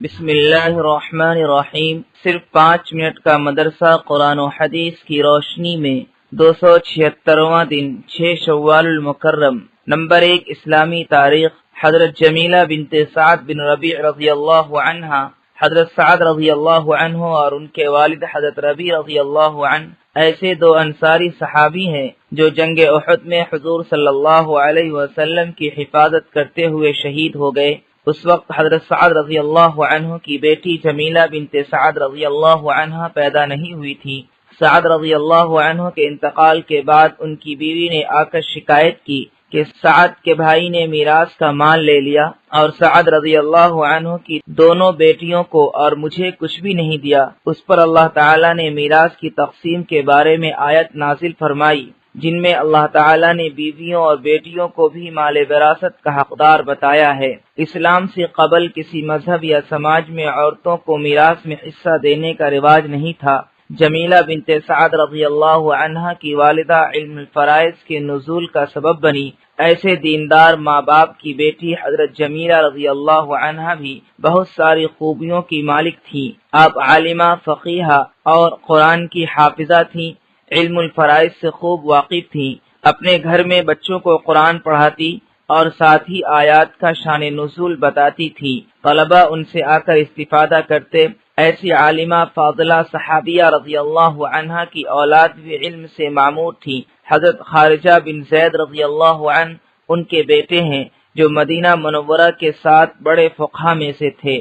بسم اللہ الرحمن الرحیم۔ صرف 5 منٹ کا مدرسہ قرآن و حدیث کی روشنی میں 276واں دن 6 شوال المکرم۔ نمبر 1 اسلامی تاریخ۔ حضرت جمیلہ بنت سعد بن ربیع رضی اللہ عنہ، حضرت سعد رضی اللہ عنہ اور ان کے والد حضرت ربیع رضی اللہ عنہ ایسے 2 انصاری صحابی ہیں جو جنگ احد میں حضور صلی اللہ علیہ وسلم کی حفاظت کرتے ہوئے شہید ہو گئے۔ اس وقت حضرت سعد رضی اللہ عنہ کی بیٹی جمیلہ بنت سعد رضی اللہ عنہ پیدا نہیں ہوئی تھی۔ سعد رضی اللہ عنہ کے انتقال کے بعد ان کی بیوی نے آ کر شکایت کی کہ سعد کے بھائی نے میراث کا مال لے لیا اور سعد رضی اللہ عنہ کی دونوں بیٹیوں کو اور مجھے کچھ بھی نہیں دیا۔ اس پر اللہ تعالی نے میراث کی تقسیم کے بارے میں آیت نازل فرمائی، جن میں اللہ تعالی نے بیویوں اور بیٹیوں کو بھی مال وراثت کا حقدار بتایا ہے۔ اسلام سے قبل کسی مذہب یا سماج میں عورتوں کو میراث میں حصہ دینے کا رواج نہیں تھا۔ جمیلہ بنت سعد رضی اللہ عنہ کی والدہ علم الفرائض کے نزول کا سبب بنی۔ ایسے دیندار ماں باپ کی بیٹی حضرت جمیلہ رضی اللہ عنہ بھی بہت ساری خوبیوں کی مالک تھی۔ آپ عالمہ، فقیہہ اور قرآن کی حافظہ تھیں۔ علم الفرائض سے خوب واقف تھیں۔ اپنے گھر میں بچوں کو قرآن پڑھاتی اور ساتھ ہی آیات کا شان نزول بتاتی تھی۔ طلبہ ان سے آ کر استفادہ کرتے۔ ایسی عالمہ فاضلہ صحابیہ رضی اللہ عنہ کی اولاد بھی علم سے معمور تھی۔ حضرت خارجہ بن زید رضی اللہ عنہ ان کے بیٹے ہیں جو مدینہ منورہ کے 7 بڑے فقہا میں سے تھے۔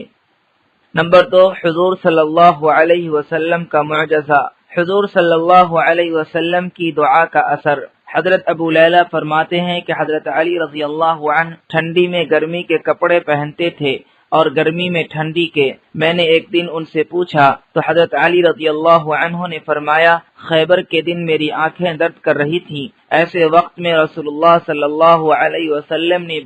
نمبر 2 حضور صلی اللہ علیہ وسلم کا معجزہ۔ حضور صلی اللہ علیہ وسلم کی دعا کا اثر۔ حضرت ابو لیلہ فرماتے ہیں کہ حضرت علی رضی اللہ عنہ ٹھنڈی میں گرمی کے کپڑے پہنتے تھے اور گرمی میں ٹھنڈی کے۔ میں نے ایک دن ان سے پوچھا تو حضرت علی رضی اللہ عنہ نے فرمایا، خیبر کے دن میری آنکھیں درد کر رہی تھیں، ایسے وقت میں رسول اللہ صلی اللہ علیہ وسلم نے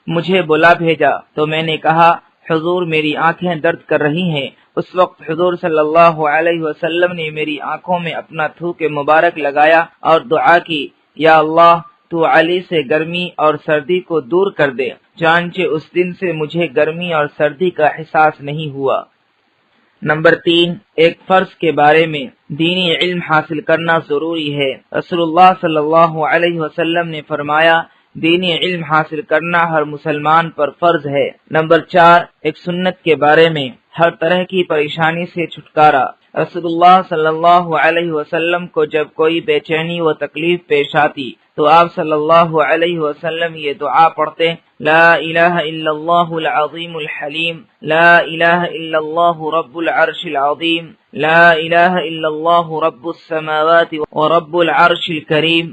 مجھے بلا بھیجا تو میں نے کہا، حضور میری آنکھیں درد کر رہی ہیں۔ اس وقت حضور صلی اللہ علیہ وسلم نے میری آنکھوں میں اپنا تھوک مبارک لگایا اور دعا کی، یا اللہ تو علی سے گرمی اور سردی کو دور کر دے، چنانچہ اس دن سے مجھے گرمی اور سردی کا احساس نہیں ہوا۔ نمبر 3 ایک فرض کے بارے میں۔ دینی علم حاصل کرنا ضروری ہے۔ رسول اللہ صلی اللہ علیہ وسلم نے فرمایا، دینی علم حاصل کرنا ہر مسلمان پر فرض ہے۔ نمبر 4 ایک سنت کے بارے میں۔ ہر طرح کی پریشانی سے چھٹکارا۔ رسول اللہ صلی اللہ علیہ وسلم کو جب کوئی بے چینی و تکلیف پیش آتی تو آپ صلی اللہ علیہ وسلم یہ دعا پڑھتے، لا الہ الا اللہ العظیم الحلیم، لا الہ الا اللہ رب العرش العظیم، لا الہ الا اللہ رب السماوات و رب العرش الکریم۔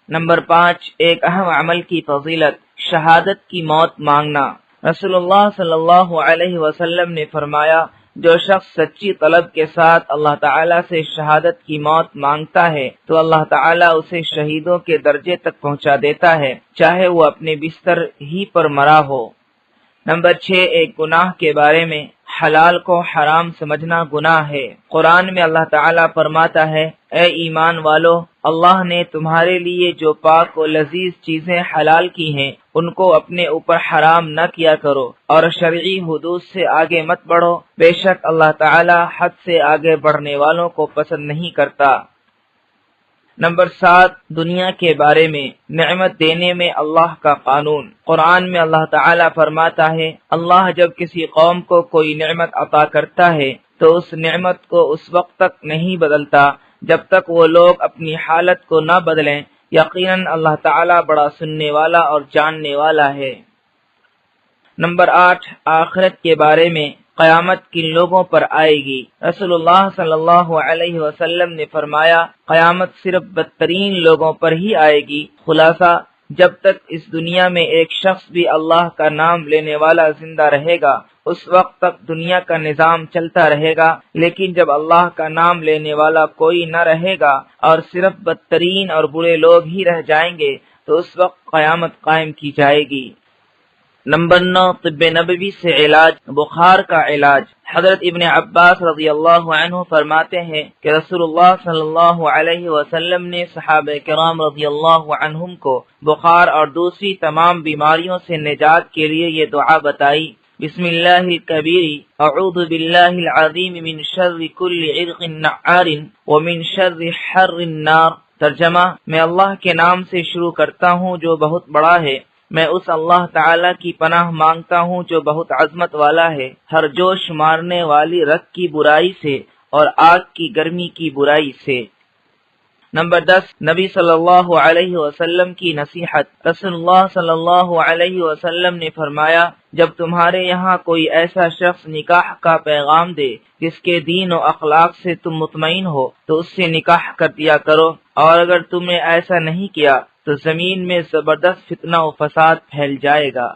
نمبر 5 ایک اہم عمل کی فضیلت، شہادت کی موت مانگنا۔ رسول اللہ صلی اللہ علیہ وسلم نے فرمایا، جو شخص سچی طلب کے ساتھ اللہ تعالیٰ سے شہادت کی موت مانگتا ہے تو اللہ تعالیٰ اسے شہیدوں کے درجے تک پہنچا دیتا ہے، چاہے وہ اپنے بستر ہی پر مرا ہو۔ نمبر 6 ایک گناہ کے بارے میں۔ حلال کو حرام سمجھنا گناہ ہے۔ قرآن میں اللہ تعالیٰ فرماتا ہے، اے ایمان والو، اللہ نے تمہارے لیے جو پاک و لذیذ چیزیں حلال کی ہیں ان کو اپنے اوپر حرام نہ کیا کرو اور شرعی حدود سے آگے مت بڑھو، بے شک اللہ تعالیٰ حد سے آگے بڑھنے والوں کو پسند نہیں کرتا۔ نمبر 7 دنیا کے بارے میں۔ نعمت دینے میں اللہ کا قانون۔ قرآن میں اللہ تعالیٰ فرماتا ہے، اللہ جب کسی قوم کو کوئی نعمت عطا کرتا ہے تو اس نعمت کو اس وقت تک نہیں بدلتا جب تک وہ لوگ اپنی حالت کو نہ بدلیں، یقیناً اللہ تعالیٰ بڑا سننے والا اور جاننے والا ہے۔ نمبر 8 آخرت کے بارے میں۔ قیامت کن لوگوں پر آئے گی؟ رسول اللہ صلی اللہ علیہ وسلم نے فرمایا، قیامت صرف بدترین لوگوں پر ہی آئے گی۔ خلاصہ، جب تک اس دنیا میں ایک شخص بھی اللہ کا نام لینے والا زندہ رہے گا اس وقت تک دنیا کا نظام چلتا رہے گا، لیکن جب اللہ کا نام لینے والا کوئی نہ رہے گا اور صرف بدترین اور برے لوگ ہی رہ جائیں گے تو اس وقت قیامت قائم کی جائے گی۔ نمبر 9 طب نبوی سے علاج، بخار کا علاج۔ حضرت ابن عباس رضی اللہ عنہ فرماتے ہیں کہ رسول اللہ صلی اللہ علیہ وسلم نے صحابہ کرام رضی اللہ عنہم کو بخار اور دوسری تمام بیماریوں سے نجات کے لیے یہ دعا بتائی، بسم اللہ الکبیر اعوذ باللہ العظیم من شر کل عرق نعار ومن شر حر النار۔ ترجمہ: میں اللہ کے نام سے شروع کرتا ہوں جو بہت بڑا ہے۔ میں اس اللہ تعالی کی پناہ مانگتا ہوں جو بہت عظمت والا ہے، ہر جوش مارنے والی رگ کی برائی سے اور آگ کی گرمی کی برائی سے۔ نمبر 10، نبی صلی اللہ علیہ وسلم کی نصیحت۔ رسول اللہ صلی اللہ علیہ وسلم نے فرمایا، جب تمہارے یہاں کوئی ایسا شخص نکاح کا پیغام دے جس کے دین و اخلاق سے تم مطمئن ہو تو اس سے نکاح کر دیا کرو، اور اگر تم نے ایسا نہیں کیا تو زمین میں زبردست فتنہ و فساد پھیل جائے گا۔